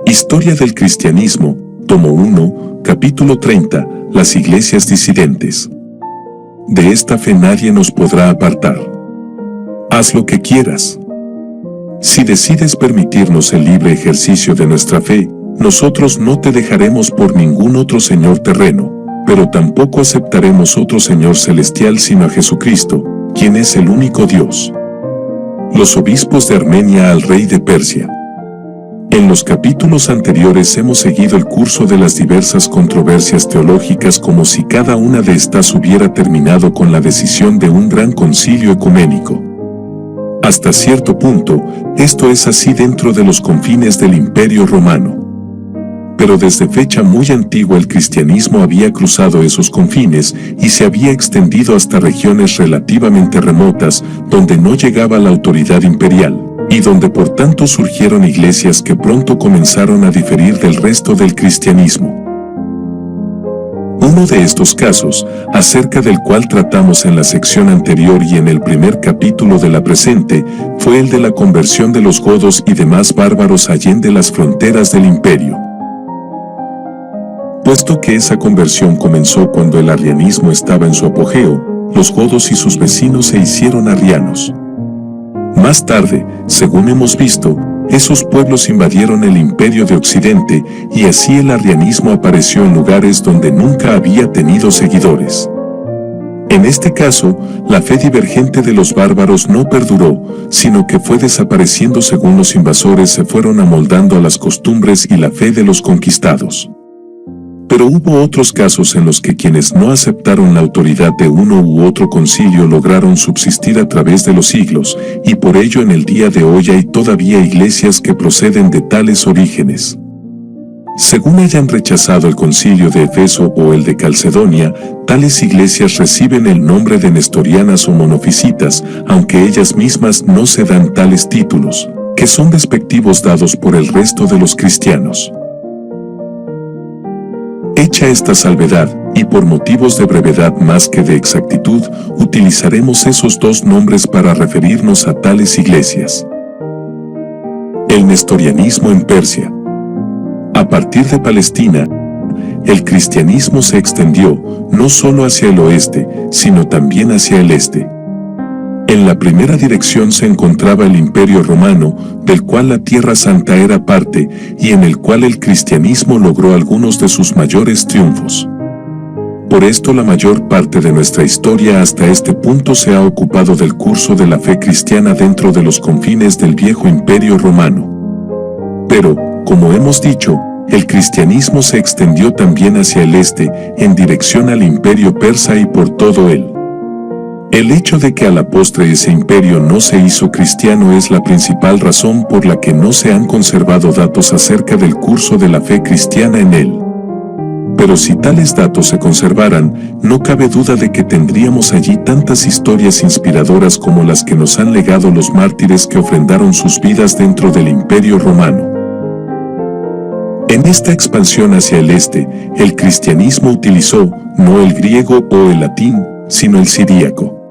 Historia del cristianismo, tomo 1, capítulo 30, las iglesias disidentes. De esta fe nadie nos podrá apartar. Haz lo que quieras. Si decides permitirnos el libre ejercicio de nuestra fe, nosotros no te dejaremos por ningún otro señor terreno, pero tampoco aceptaremos otro Señor celestial sino a Jesucristo, quien es el único Dios. Los obispos de Armenia al rey de Persia. En los capítulos anteriores hemos seguido el curso de las diversas controversias teológicas como si cada una de estas hubiera terminado con la decisión de un gran concilio ecuménico. Hasta cierto punto, esto es así dentro de los confines del Imperio Romano. Pero desde fecha muy antigua el cristianismo había cruzado esos confines y se había extendido hasta regiones relativamente remotas donde no llegaba la autoridad imperial, y donde por tanto surgieron iglesias que pronto comenzaron a diferir del resto del cristianismo. Uno de estos casos, acerca del cual tratamos en la sección anterior y en el primer capítulo de la presente, fue el de la conversión de los godos y demás bárbaros allende las fronteras del imperio. Puesto que esa conversión comenzó cuando el arrianismo estaba en su apogeo, los godos y sus vecinos se hicieron arrianos. Más tarde, según hemos visto, esos pueblos invadieron el imperio de Occidente y así el arrianismo apareció en lugares donde nunca había tenido seguidores. En este caso, la fe divergente de los bárbaros no perduró, sino que fue desapareciendo según los invasores se fueron amoldando a las costumbres y la fe de los conquistados. Pero hubo otros casos en los que quienes no aceptaron la autoridad de uno u otro concilio lograron subsistir a través de los siglos, y por ello en el día de hoy hay todavía iglesias que proceden de tales orígenes. Según hayan rechazado el concilio de Efeso o el de Calcedonia, tales iglesias reciben el nombre de nestorianas o monofisitas, aunque ellas mismas no se dan tales títulos, que son despectivos dados por el resto de los cristianos. Hecha esta salvedad, y por motivos de brevedad más que de exactitud, utilizaremos esos dos nombres para referirnos a tales iglesias. El nestorianismo en Persia. A partir de Palestina, el cristianismo se extendió, no solo hacia el oeste, sino también hacia el este. En la primera dirección se encontraba el Imperio Romano, del cual la Tierra Santa era parte, y en el cual el cristianismo logró algunos de sus mayores triunfos. Por esto la mayor parte de nuestra historia hasta este punto se ha ocupado del curso de la fe cristiana dentro de los confines del viejo Imperio Romano. Pero, como hemos dicho, el cristianismo se extendió también hacia el este, en dirección al Imperio Persa y por todo él. El hecho de que a la postre ese imperio no se hizo cristiano es la principal razón por la que no se han conservado datos acerca del curso de la fe cristiana en él. Pero si tales datos se conservaran, no cabe duda de que tendríamos allí tantas historias inspiradoras como las que nos han legado los mártires que ofrendaron sus vidas dentro del Imperio Romano. En esta expansión hacia el este, el cristianismo utilizó, no el griego o el latín, sino el siríaco.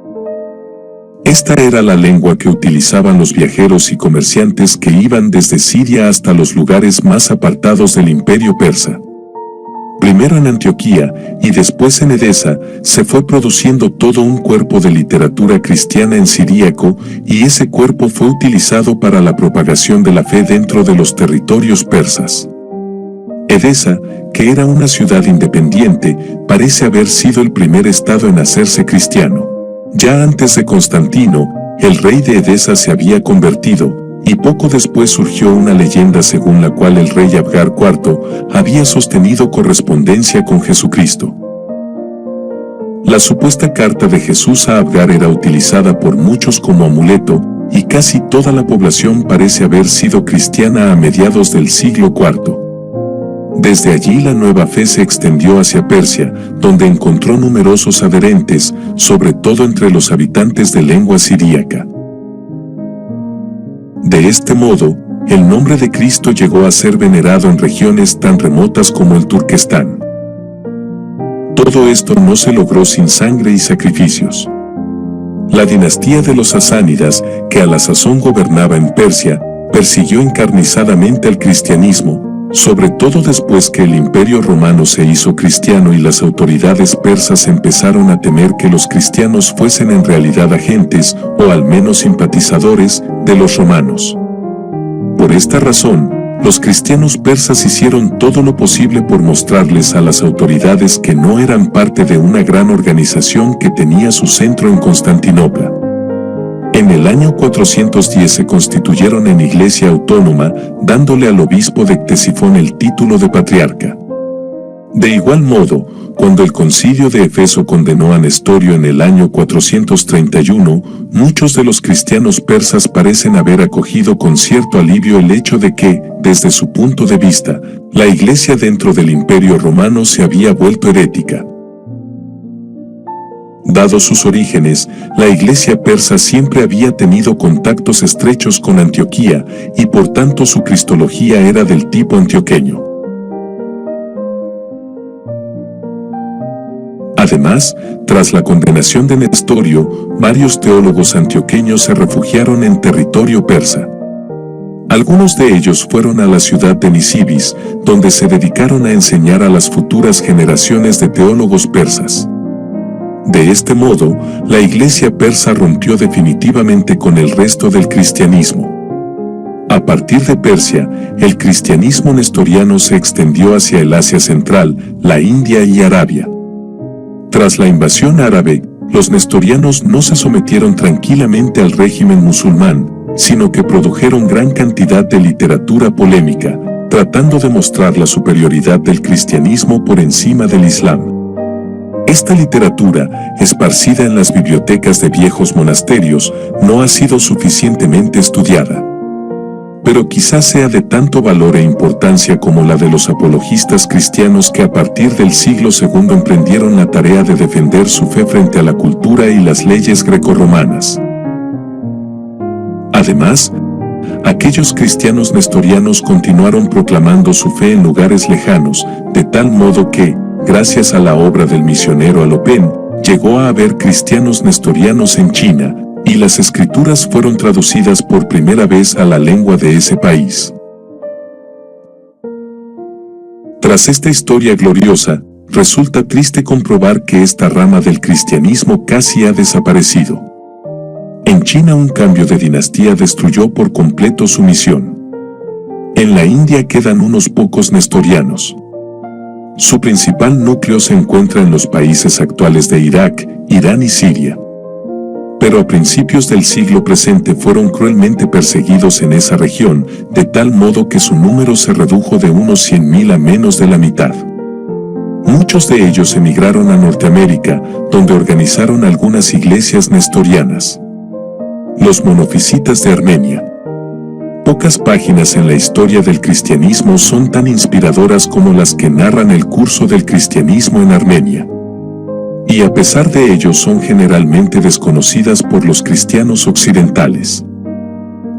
Esta era la lengua que utilizaban los viajeros y comerciantes que iban desde Siria hasta los lugares más apartados del Imperio Persa. Primero en Antioquía y después en Edesa se fue produciendo todo un cuerpo de literatura cristiana en siríaco y ese cuerpo fue utilizado para la propagación de la fe dentro de los territorios persas. Edesa, que era una ciudad independiente, parece haber sido el primer estado en hacerse cristiano. Ya antes de Constantino, el rey de Edesa se había convertido, y poco después surgió una leyenda según la cual el rey Abgar IV había sostenido correspondencia con Jesucristo. La supuesta carta de Jesús a Abgar era utilizada por muchos como amuleto, y casi toda la población parece haber sido cristiana a mediados del siglo IV. Desde allí la nueva fe se extendió hacia Persia, donde encontró numerosos adherentes, sobre todo entre los habitantes de lengua siríaca. De este modo, el nombre de Cristo llegó a ser venerado en regiones tan remotas como el Turquestán. Todo esto no se logró sin sangre y sacrificios. La dinastía de los sasánidas, que a la sazón gobernaba en Persia, persiguió encarnizadamente al cristianismo, sobre todo después que el Imperio Romano se hizo cristiano y las autoridades persas empezaron a temer que los cristianos fuesen en realidad agentes, o al menos simpatizadores, de los romanos. Por esta razón, los cristianos persas hicieron todo lo posible por mostrarles a las autoridades que no eran parte de una gran organización que tenía su centro en Constantinopla. En el año 410 se constituyeron en iglesia autónoma, dándole al obispo de Ctesifón el título de patriarca. De igual modo, cuando el concilio de Éfeso condenó a Nestorio en el año 431, muchos de los cristianos persas parecen haber acogido con cierto alivio el hecho de que, desde su punto de vista, la iglesia dentro del Imperio Romano se había vuelto herética. Dados sus orígenes, la iglesia persa siempre había tenido contactos estrechos con Antioquía, y por tanto su cristología era del tipo antioqueño. Además, tras la condenación de Nestorio, varios teólogos antioqueños se refugiaron en territorio persa. Algunos de ellos fueron a la ciudad de Nisibis, donde se dedicaron a enseñar a las futuras generaciones de teólogos persas. De este modo, la iglesia persa rompió definitivamente con el resto del cristianismo. A partir de Persia, el cristianismo nestoriano se extendió hacia el Asia Central, la India y Arabia. Tras la invasión árabe, los nestorianos no se sometieron tranquilamente al régimen musulmán, sino que produjeron gran cantidad de literatura polémica, tratando de mostrar la superioridad del cristianismo por encima del Islam. Esta literatura, esparcida en las bibliotecas de viejos monasterios, no ha sido suficientemente estudiada. Pero quizás sea de tanto valor e importancia como la de los apologistas cristianos que a partir del siglo II emprendieron la tarea de defender su fe frente a la cultura y las leyes grecorromanas. Además, aquellos cristianos nestorianos continuaron proclamando su fe en lugares lejanos, de tal modo que, gracias a la obra del misionero Alopen, llegó a haber cristianos nestorianos en China, y las escrituras fueron traducidas por primera vez a la lengua de ese país. Tras esta historia gloriosa, resulta triste comprobar que esta rama del cristianismo casi ha desaparecido. En China un cambio de dinastía destruyó por completo su misión. En la India quedan unos pocos nestorianos. Su principal núcleo se encuentra en los países actuales de Irak, Irán y Siria. Pero a principios del siglo presente fueron cruelmente perseguidos en esa región, de tal modo que su número se redujo de unos 100.000 a menos de la mitad. Muchos de ellos emigraron a Norteamérica, donde organizaron algunas iglesias nestorianas. Los monofisitas de Armenia. Pocas páginas en la historia del cristianismo son tan inspiradoras como las que narran el curso del cristianismo en Armenia. Y a pesar de ello son generalmente desconocidas por los cristianos occidentales.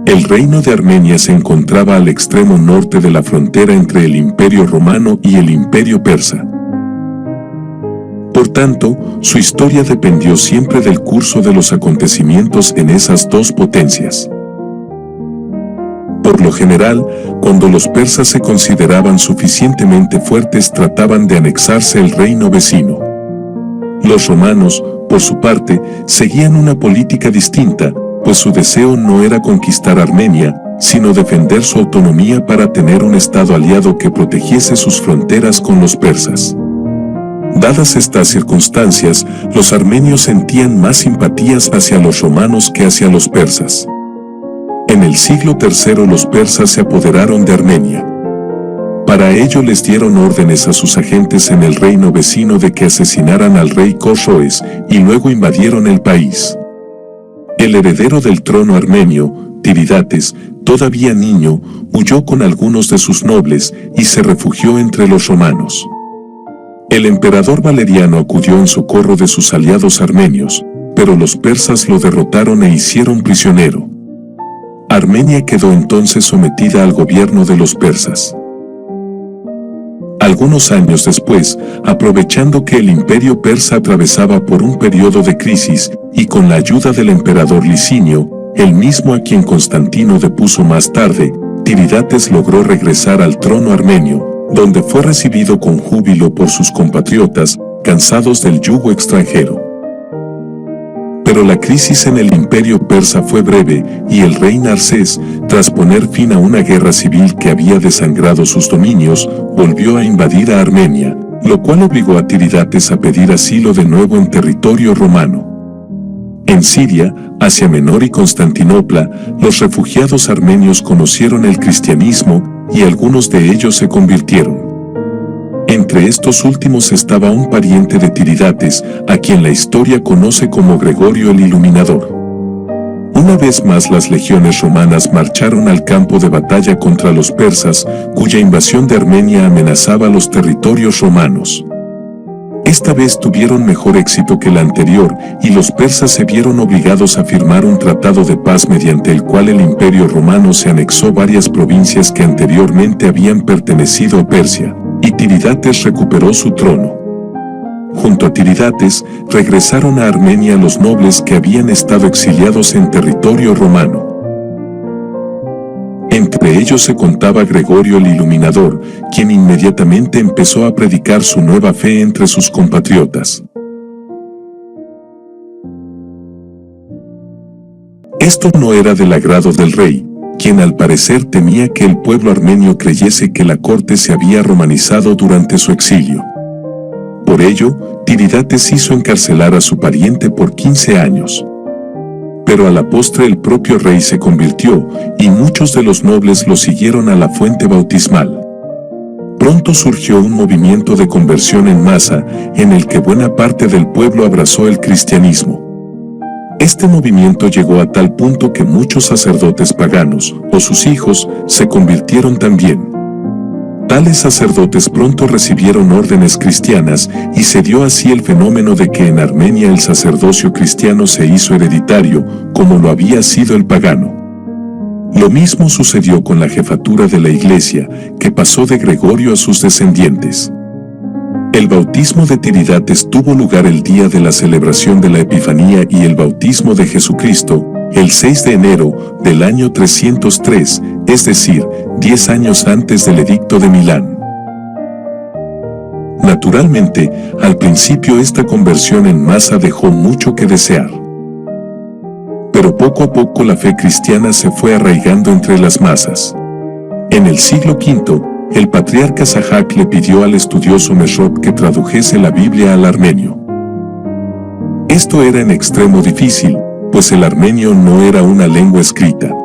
El reino de Armenia se encontraba al extremo norte de la frontera entre el Imperio Romano y el Imperio Persa. Por tanto, su historia dependió siempre del curso de los acontecimientos en esas dos potencias. Por lo general, cuando los persas se consideraban suficientemente fuertes trataban de anexarse el reino vecino. Los romanos, por su parte, seguían una política distinta, pues su deseo no era conquistar Armenia, sino defender su autonomía para tener un estado aliado que protegiese sus fronteras con los persas. Dadas estas circunstancias, los armenios sentían más simpatías hacia los romanos que hacia los persas. En el siglo III los persas se apoderaron de Armenia. Para ello les dieron órdenes a sus agentes en el reino vecino de que asesinaran al rey Cosroes, y luego invadieron el país. El heredero del trono armenio, Tiridates, todavía niño, huyó con algunos de sus nobles y se refugió entre los romanos. El emperador Valeriano acudió en socorro de sus aliados armenios, pero los persas lo derrotaron e hicieron prisionero. Armenia quedó entonces sometida al gobierno de los persas. Algunos años después, aprovechando que el imperio persa atravesaba por un periodo de crisis, y con la ayuda del emperador Licinio, el mismo a quien Constantino depuso más tarde, Tiridates logró regresar al trono armenio, donde fue recibido con júbilo por sus compatriotas, cansados del yugo extranjero. Pero la crisis en el imperio persa fue breve, y el rey Narsés, tras poner fin a una guerra civil que había desangrado sus dominios, volvió a invadir a Armenia, lo cual obligó a Tiridates a pedir asilo de nuevo en territorio romano. En Siria, Asia Menor y Constantinopla, los refugiados armenios conocieron el cristianismo, y algunos de ellos se convirtieron. Entre estos últimos estaba un pariente de Tiridates, a quien la historia conoce como Gregorio el Iluminador. Una vez más las legiones romanas marcharon al campo de batalla contra los persas, cuya invasión de Armenia amenazaba los territorios romanos. Esta vez tuvieron mejor éxito que la anterior, y los persas se vieron obligados a firmar un tratado de paz mediante el cual el imperio romano se anexó varias provincias que anteriormente habían pertenecido a Persia, y Tiridates recuperó su trono. Junto a Tiridates, regresaron a Armenia los nobles que habían estado exiliados en territorio romano. Entre ellos se contaba Gregorio el Iluminador, quien inmediatamente empezó a predicar su nueva fe entre sus compatriotas. Esto no era del agrado del rey, quien al parecer temía que el pueblo armenio creyese que la corte se había romanizado durante su exilio. Por ello, Tiridates hizo encarcelar a su pariente por 15 años. Pero a la postre el propio rey se convirtió, y muchos de los nobles lo siguieron a la fuente bautismal. Pronto surgió un movimiento de conversión en masa, en el que buena parte del pueblo abrazó el cristianismo. Este movimiento llegó a tal punto que muchos sacerdotes paganos, o sus hijos, se convirtieron también. Tales sacerdotes pronto recibieron órdenes cristianas, y se dio así el fenómeno de que en Armenia el sacerdocio cristiano se hizo hereditario, como lo había sido el pagano. Lo mismo sucedió con la jefatura de la iglesia, que pasó de Gregorio a sus descendientes. El bautismo de Tiridates tuvo lugar el día de la celebración de la Epifanía y el bautismo de Jesucristo, el 6 de enero del año 303, es decir, 10 años antes del Edicto de Milán. Naturalmente, al principio esta conversión en masa dejó mucho que desear. Pero poco a poco la fe cristiana se fue arraigando entre las masas. En el siglo V, el patriarca Sahac le pidió al estudioso Mesrop que tradujese la Biblia al armenio. Esto era en extremo difícil, pues el armenio no era una lengua escrita.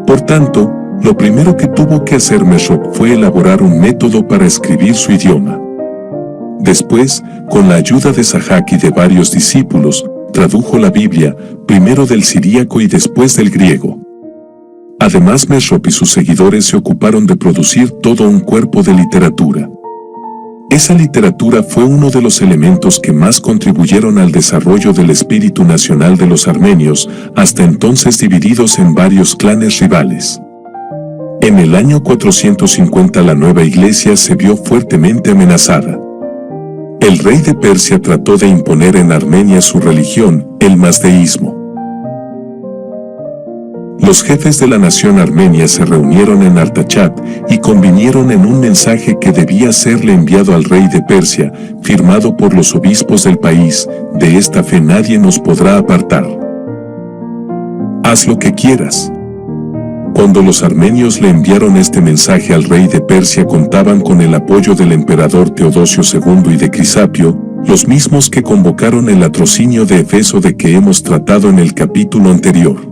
Por tanto, lo primero que tuvo que hacer Mesrop fue elaborar un método para escribir su idioma. Después, con la ayuda de Sahac y de varios discípulos, tradujo la Biblia, primero del siríaco y después del griego. Además, Mesrop y sus seguidores se ocuparon de producir todo un cuerpo de literatura. Esa literatura fue uno de los elementos que más contribuyeron al desarrollo del espíritu nacional de los armenios, hasta entonces divididos en varios clanes rivales. En el año 450 la nueva iglesia se vio fuertemente amenazada. El rey de Persia trató de imponer en Armenia su religión, el mazdeísmo. Los jefes de la nación armenia se reunieron en Artachat y convinieron en un mensaje que debía serle enviado al rey de Persia, firmado por los obispos del país: de esta fe nadie nos podrá apartar. Haz lo que quieras. Cuando los armenios le enviaron este mensaje al rey de Persia, contaban con el apoyo del emperador Teodosio II y de Crisapio, los mismos que convocaron el latrocinio de Efeso de que hemos tratado en el capítulo anterior.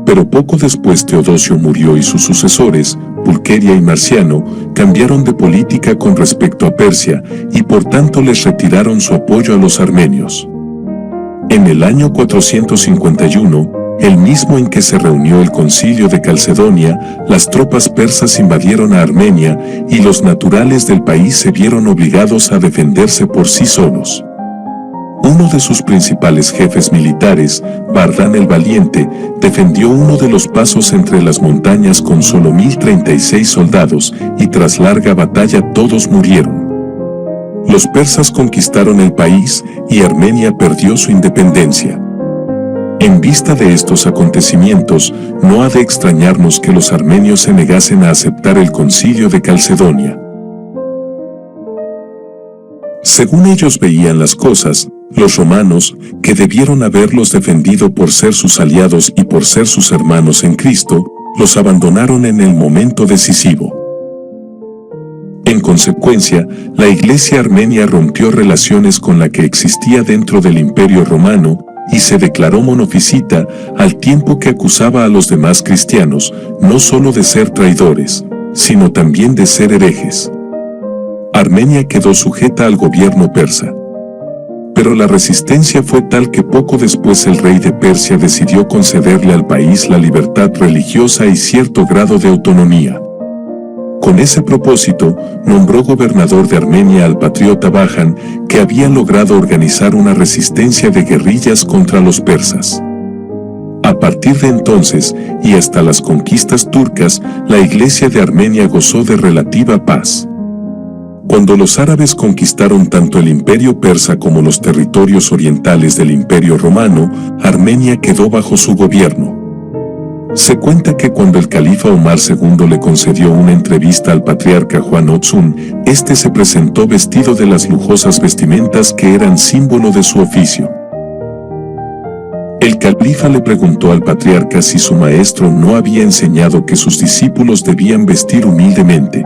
Pero poco después Teodosio murió y sus sucesores, Pulqueria y Marciano, cambiaron de política con respecto a Persia, y por tanto les retiraron su apoyo a los armenios. En el año 451, el mismo en que se reunió el concilio de Calcedonia, las tropas persas invadieron a Armenia, y los naturales del país se vieron obligados a defenderse por sí solos. Uno de sus principales jefes militares, Bardán el Valiente, defendió uno de los pasos entre las montañas con solo 1036 soldados, y tras larga batalla todos murieron. Los persas conquistaron el país, y Armenia perdió su independencia. En vista de estos acontecimientos, no ha de extrañarnos que los armenios se negasen a aceptar el Concilio de Calcedonia. Según ellos veían las cosas, los romanos, que debieron haberlos defendido por ser sus aliados y por ser sus hermanos en Cristo, los abandonaron en el momento decisivo. En consecuencia, la Iglesia armenia rompió relaciones con la que existía dentro del Imperio Romano y se declaró monofisita, al tiempo que acusaba a los demás cristianos, no solo de ser traidores, sino también de ser herejes. Armenia quedó sujeta al gobierno persa. Pero la resistencia fue tal que poco después el rey de Persia decidió concederle al país la libertad religiosa y cierto grado de autonomía. Con ese propósito, nombró gobernador de Armenia al patriota Bajan, que había logrado organizar una resistencia de guerrillas contra los persas. A partir de entonces, y hasta las conquistas turcas, la Iglesia de Armenia gozó de relativa paz. Cuando los árabes conquistaron tanto el imperio persa como los territorios orientales del imperio romano, Armenia quedó bajo su gobierno. Se cuenta que cuando el califa Omar II le concedió una entrevista al patriarca Juan Otzun, este se presentó vestido de las lujosas vestimentas que eran símbolo de su oficio. El califa le preguntó al patriarca si su maestro no había enseñado que sus discípulos debían vestir humildemente.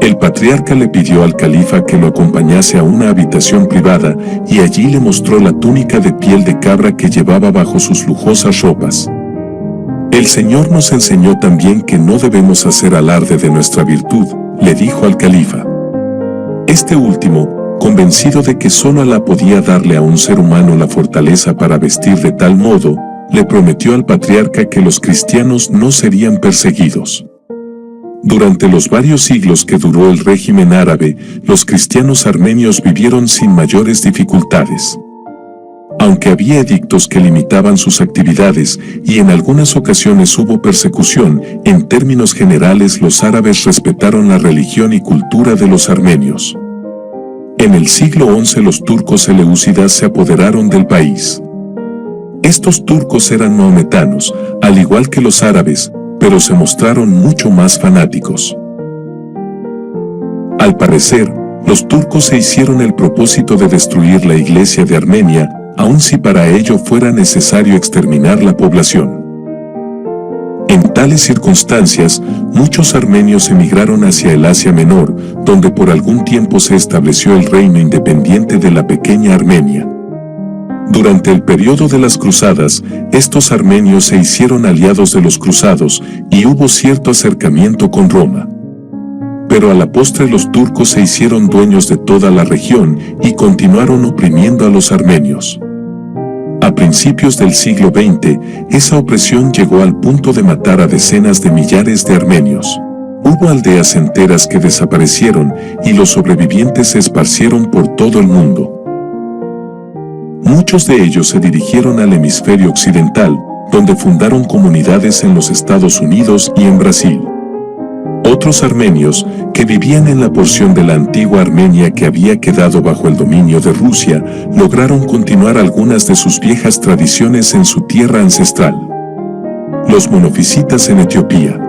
El patriarca le pidió al califa que lo acompañase a una habitación privada y allí le mostró la túnica de piel de cabra que llevaba bajo sus lujosas ropas. El Señor nos enseñó también que no debemos hacer alarde de nuestra virtud, le dijo al califa. Este último, convencido de que solo Alá podía darle a un ser humano la fortaleza para vestir de tal modo, le prometió al patriarca que los cristianos no serían perseguidos. Durante los varios siglos que duró el régimen árabe, los cristianos armenios vivieron sin mayores dificultades. Aunque había edictos que limitaban sus actividades y en algunas ocasiones hubo persecución, en términos generales los árabes respetaron la religión y cultura de los armenios. En el siglo XI los turcos seleúcidas se apoderaron del país. Estos turcos eran maometanos, al igual que los árabes, pero se mostraron mucho más fanáticos. Al parecer, los turcos se hicieron el propósito de destruir la iglesia de Armenia, aun si para ello fuera necesario exterminar la población. En tales circunstancias, muchos armenios emigraron hacia el Asia Menor, donde por algún tiempo se estableció el reino independiente de la pequeña Armenia. Durante el periodo de las cruzadas, estos armenios se hicieron aliados de los cruzados y hubo cierto acercamiento con Roma. Pero a la postre los turcos se hicieron dueños de toda la región y continuaron oprimiendo a los armenios. A principios del siglo XX, esa opresión llegó al punto de matar a decenas de millares de armenios. Hubo aldeas enteras que desaparecieron y los sobrevivientes se esparcieron por todo el mundo. Muchos de ellos se dirigieron al hemisferio occidental, donde fundaron comunidades en los Estados Unidos y en Brasil. Otros armenios, que vivían en la porción de la antigua Armenia que había quedado bajo el dominio de Rusia, lograron continuar algunas de sus viejas tradiciones en su tierra ancestral. Los monofisitas en Etiopía.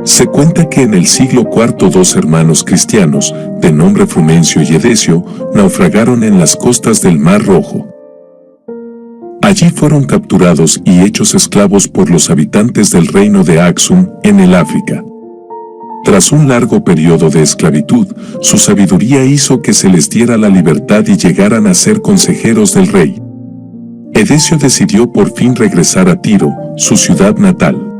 Se cuenta que en el siglo IV dos hermanos cristianos, de nombre Frumencio y Edesio, naufragaron en las costas del Mar Rojo. Allí fueron capturados y hechos esclavos por los habitantes del reino de Aksum, en el África. Tras un largo periodo de esclavitud, su sabiduría hizo que se les diera la libertad y llegaran a ser consejeros del rey. Edesio decidió por fin regresar a Tiro, su ciudad natal.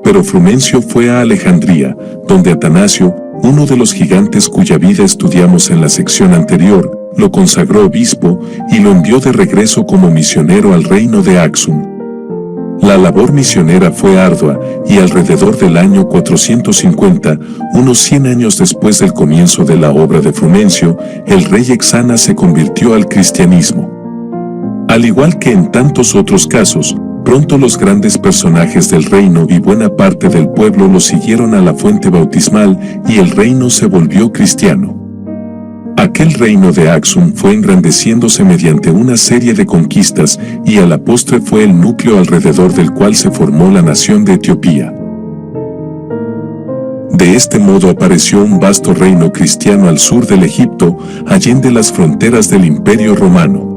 Pero Frumencio fue a Alejandría, donde Atanasio, uno de los gigantes cuya vida estudiamos en la sección anterior, lo consagró obispo y lo envió de regreso como misionero al reino de Aksum. La labor misionera fue ardua y alrededor del año 450, unos 100 años después del comienzo de la obra de Frumencio, el rey Exana se convirtió al cristianismo. Al igual que en tantos otros casos, pronto los grandes personajes del reino y buena parte del pueblo lo siguieron a la fuente bautismal y el reino se volvió cristiano. Aquel reino de Axum fue engrandeciéndose mediante una serie de conquistas y a la postre fue el núcleo alrededor del cual se formó la nación de Etiopía. De este modo apareció un vasto reino cristiano al sur del Egipto, allende las fronteras del Imperio Romano.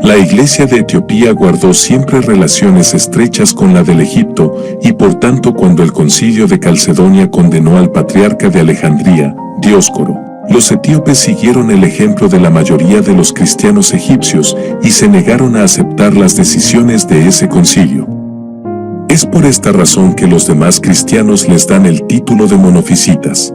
La Iglesia de Etiopía guardó siempre relaciones estrechas con la del Egipto y por tanto cuando el Concilio de Calcedonia condenó al patriarca de Alejandría, Dioscoro, los etíopes siguieron el ejemplo de la mayoría de los cristianos egipcios y se negaron a aceptar las decisiones de ese concilio. Es por esta razón que los demás cristianos les dan el título de monofisitas.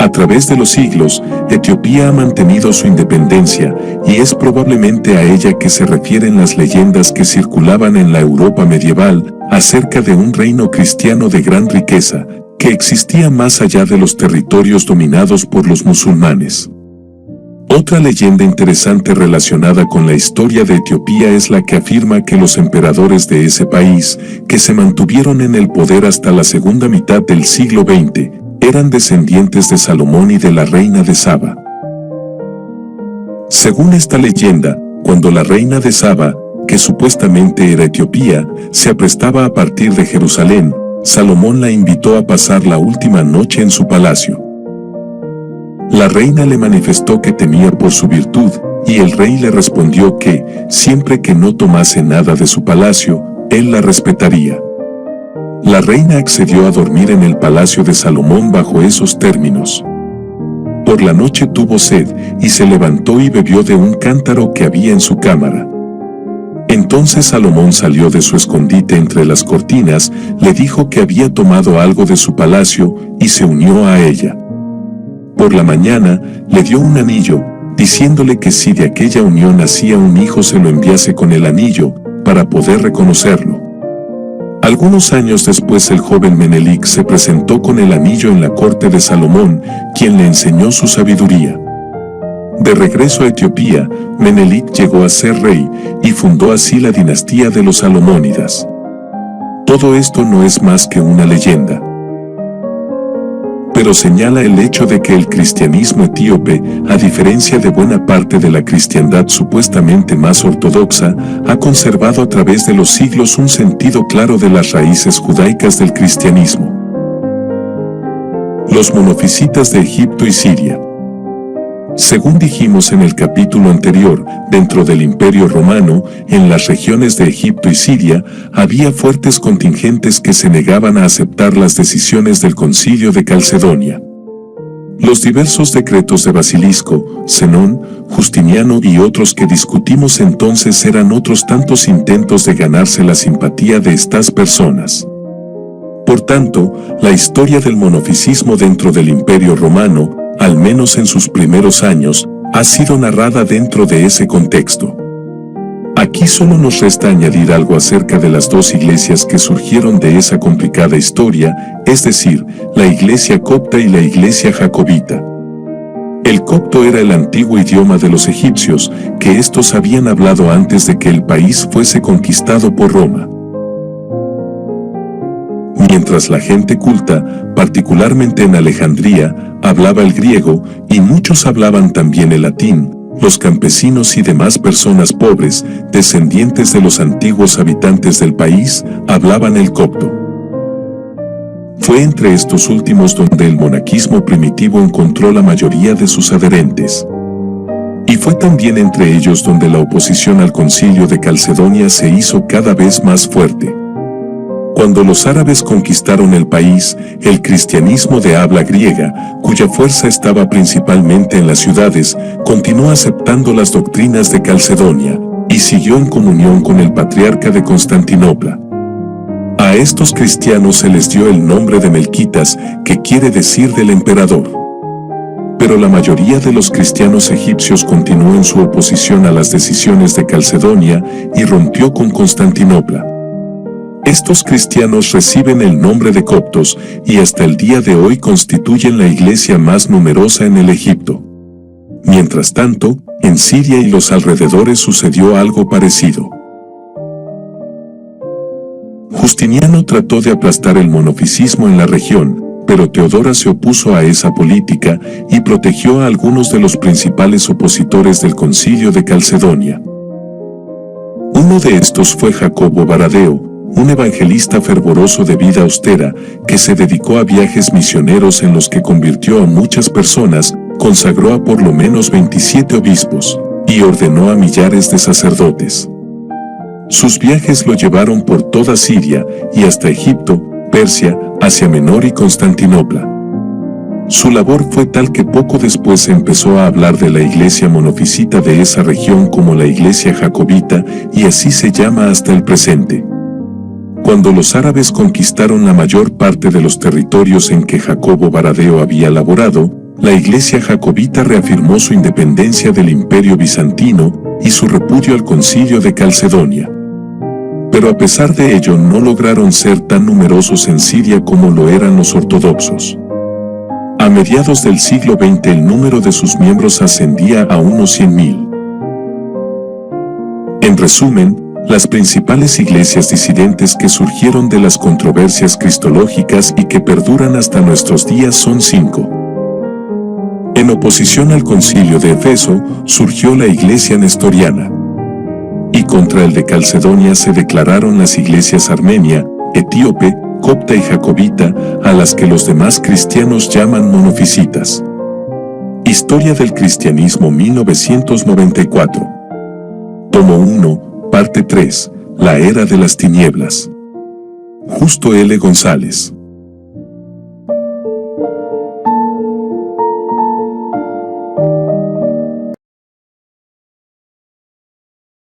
A través de los siglos, Etiopía ha mantenido su independencia y es probablemente a ella que se refieren las leyendas que circulaban en la Europa medieval acerca de un reino cristiano de gran riqueza, que existía más allá de los territorios dominados por los musulmanes. Otra leyenda interesante relacionada con la historia de Etiopía es la que afirma que los emperadores de ese país, que se mantuvieron en el poder hasta la segunda mitad del siglo XX, eran descendientes de Salomón y de la reina de Saba. Según esta leyenda, cuando la reina de Saba, que supuestamente era Etiopía, se aprestaba a partir de Jerusalén, Salomón la invitó a pasar la última noche en su palacio. La reina le manifestó que temía por su virtud, y el rey le respondió que, siempre que no tomase nada de su palacio, él la respetaría. La reina accedió a dormir en el palacio de Salomón bajo esos términos. Por la noche tuvo sed, y se levantó y bebió de un cántaro que había en su cámara. Entonces Salomón salió de su escondite entre las cortinas, le dijo que había tomado algo de su palacio, y se unió a ella. Por la mañana, le dio un anillo, diciéndole que si de aquella unión nacía un hijo se lo enviase con el anillo, para poder reconocerlo. Algunos años después el joven Menelik se presentó con el anillo en la corte de Salomón, quien le enseñó su sabiduría. De regreso a Etiopía, Menelik llegó a ser rey y fundó así la dinastía de los Salomónidas. Todo esto no es más que una leyenda, pero señala el hecho de que el cristianismo etíope, a diferencia de buena parte de la cristiandad supuestamente más ortodoxa, ha conservado a través de los siglos un sentido claro de las raíces judaicas del cristianismo. Los monofisitas de Egipto y Siria. Según dijimos en el capítulo anterior, dentro del Imperio Romano, en las regiones de Egipto y Siria, había fuertes contingentes que se negaban a aceptar las decisiones del Concilio de Calcedonia. Los diversos decretos de Basilisco, Zenón, Justiniano y otros que discutimos entonces eran otros tantos intentos de ganarse la simpatía de estas personas. Por tanto, la historia del monofisismo dentro del Imperio Romano, al menos en sus primeros años, ha sido narrada dentro de ese contexto. Aquí solo nos resta añadir algo acerca de las dos iglesias que surgieron de esa complicada historia, es decir, la iglesia copta y la iglesia jacobita. El copto era el antiguo idioma de los egipcios, que estos habían hablado antes de que el país fuese conquistado por Roma. Mientras la gente culta, particularmente en Alejandría, hablaba el griego, y muchos hablaban también el latín, los campesinos y demás personas pobres, descendientes de los antiguos habitantes del país, hablaban el copto. Fue entre estos últimos donde el monaquismo primitivo encontró la mayoría de sus adherentes. Y fue también entre ellos donde la oposición al Concilio de Calcedonia se hizo cada vez más fuerte. Cuando los árabes conquistaron el país, el cristianismo de habla griega, cuya fuerza estaba principalmente en las ciudades, continuó aceptando las doctrinas de Calcedonia, y siguió en comunión con el patriarca de Constantinopla. A estos cristianos se les dio el nombre de melquitas, que quiere decir del emperador. Pero la mayoría de los cristianos egipcios continuó en su oposición a las decisiones de Calcedonia y rompió con Constantinopla. Estos cristianos reciben el nombre de coptos y hasta el día de hoy constituyen la iglesia más numerosa en el Egipto. Mientras tanto, en Siria y los alrededores sucedió algo parecido. Justiniano trató de aplastar el monofisismo en la región, pero Teodora se opuso a esa política y protegió a algunos de los principales opositores del Concilio de Calcedonia. Uno de estos fue Jacobo Baradeo, un evangelista fervoroso de vida austera, que se dedicó a viajes misioneros en los que convirtió a muchas personas, consagró a por lo menos 27 obispos, y ordenó a millares de sacerdotes. Sus viajes lo llevaron por toda Siria y hasta Egipto, Persia, Asia Menor y Constantinopla. Su labor fue tal que poco después se empezó a hablar de la iglesia monofisita de esa región como la iglesia jacobita, y así se llama hasta el presente. Cuando los árabes conquistaron la mayor parte de los territorios en que Jacobo Baradeo había laborado, la iglesia jacobita reafirmó su independencia del imperio bizantino y su repudio al concilio de Calcedonia. Pero a pesar de ello no lograron ser tan numerosos en Siria como lo eran los ortodoxos. A mediados del siglo XX el número de sus miembros ascendía a unos 100.000. En resumen, las principales iglesias disidentes que surgieron de las controversias cristológicas y que perduran hasta nuestros días son 5. En oposición al concilio de Efeso, surgió la iglesia nestoriana. Y contra el de Calcedonia se declararon las iglesias armenia, etíope, copta y jacobita, a las que los demás cristianos llaman monofisitas. Historia del cristianismo 1994. Tomo 1, parte 3, La era de las tinieblas. Justo L. González.